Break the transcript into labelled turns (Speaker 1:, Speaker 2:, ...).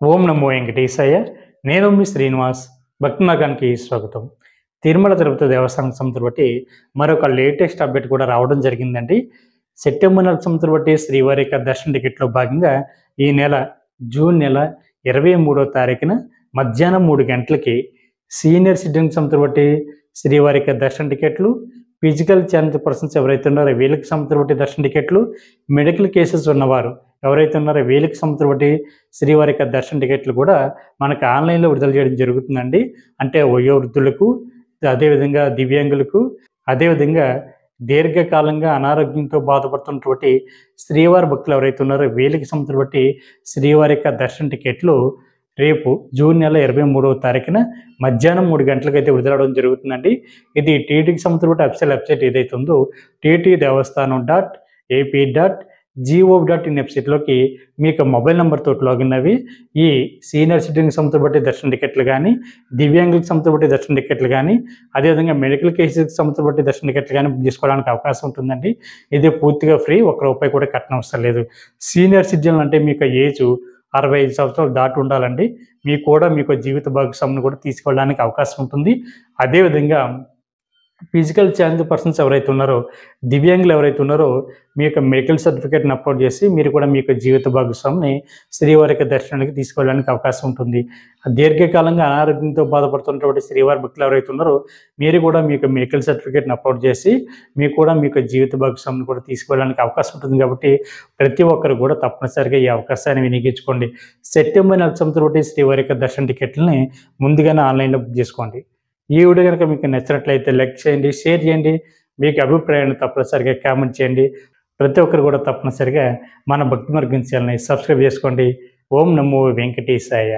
Speaker 1: ఓం నమో వెంకటేశాయ. నేను మీ శ్రీనివాస్. భక్తి మార్గానికి స్వాగతం. తిరుమల తిరుపతి దేవస్థానం సంస్థను బట్టి మరొక లేటెస్ట్ అప్డేట్ కూడా రావడం జరిగిందండి. సెప్టెంబర్ నెల సంస్థను బట్టి శ్రీవారి యొక్క దర్శన టికెట్లో భాగంగా ఈ నెల జూన్ నెల 23వ తారీఖున మధ్యాహ్నం 3 గంటలకి సీనియర్ సిటిజన్ సంస్థను బట్టి శ్రీవారి యొక్క దర్శన టికెట్లు, ఫిజికల్ ఛాలెంజ్ పర్సన్స్ ఎవరైతే ఉన్నారో వీళ్ళకి సంస్థను బట్టి దర్శన టికెట్లు, మెడికల్ కేసెస్ ఉన్నవారు ఎవరైతే ఉన్నారో వీళ్ళకి సంస్థను బట్టి శ్రీవారి యొక్క దర్శన టికెట్లు కూడా మనకు ఆన్లైన్లో విడుదల చేయడం జరుగుతుందండి. అంటే వయోవృద్ధులకు, అదేవిధంగా దివ్యాంగులకు, అదేవిధంగా దీర్ఘకాలంగా అనారోగ్యంతో బాధపడుతున్నటువంటి శ్రీవారి భక్తులు ఎవరైతే ఉన్నారో వీళ్ళకి సంస్థను బట్టి శ్రీవారి యొక్క దర్శన టికెట్లు రేపు జూన్ నెల 23వ తారీఖున మధ్యాహ్నం 3 గంటలకైతే విడుదలవడం జరుగుతుందండి. ఇది టీటీకి సంస్థను బట్టి అఫీషియల్ వెబ్సైట్ ఏదైతే ఉందో టీటీ దేవస్థానం .ap.gov.in వెబ్సైట్లోకి మీకు మొబైల్ నెంబర్తో లాగిన్ అవి ఈ సీనియర్ సిటిజన్ సంస్థను బట్టి దర్శన టికెట్లు కానీ, దివ్యాంగులకు సంస్థను బట్టి దర్శన టికెట్లు కానీ, అదేవిధంగా మెడికల్ కేసెస్ సంస్థను బట్టి దర్శన టికెట్లు కానీ బుక్ చేసుకోవడానికి అవకాశం ఉంటుందండి. ఇది పూర్తిగా ఫ్రీ, ₹1 కూడా కట్టనవసరం లేదు. సీనియర్ సిటిజన్ అంటే మీకు ఏజ్ 65 సంవత్సరాలు దాటి ఉండాలండి. మీకు జీవిత భాగస్వామిని కూడా తీసుకెళ్ళడానికి అవకాశం ఉంటుంది. అదేవిధంగా ఫిజికల్ ఛాలెంజ్ పర్సన్స్ ఎవరైతే ఉన్నారో, దివ్యాంగులు ఎవరైతే ఉన్నారో మీ యొక్క మెడికల్ సర్టిఫికేట్ని అప్లోడ్ చేసి మీరు కూడా మీ యొక్క జీవిత భాగస్వామిని శ్రీవారి యొక్క దర్శనానికి తీసుకెళ్ళడానికి అవకాశం ఉంటుంది. దీర్ఘకాలంగా అనారోగ్యంతో బాధపడుతున్నటువంటి శ్రీవారి భక్తులు ఎవరైతే ఉన్నారో మీరు కూడా మీ యొక్క మెడికల్ సర్టిఫికేట్ని అప్లోడ్ చేసి మీ యొక్క జీవిత భాగస్వామిని కూడా తీసుకెళ్ళడానికి అవకాశం ఉంటుంది. కాబట్టి ప్రతి ఒక్కరు కూడా తప్పనిసరిగా ఈ అవకాశాన్ని వినియోగించుకోండి. సెప్టెంబర్ నెల సంవత్సరం శ్రీవారి యొక్క దర్శన టికెట్లని ముందుగానే ఆన్లైన్లో బుక్ చేసుకోండి. ఈ వీడియో కనుక మీకు నచ్చినట్లయితే లైక్ చేయండి, షేర్ చేయండి. మీకు అభిప్రాయాన్ని తప్పనిసరిగా కామెంట్ చేయండి. ప్రతి ఒక్కరు కూడా తప్పనిసరిగా మన భక్తి మార్గం ఛానల్ని సబ్స్క్రైబ్ చేసుకోండి. ఓం నమో వెంకటేశాయ.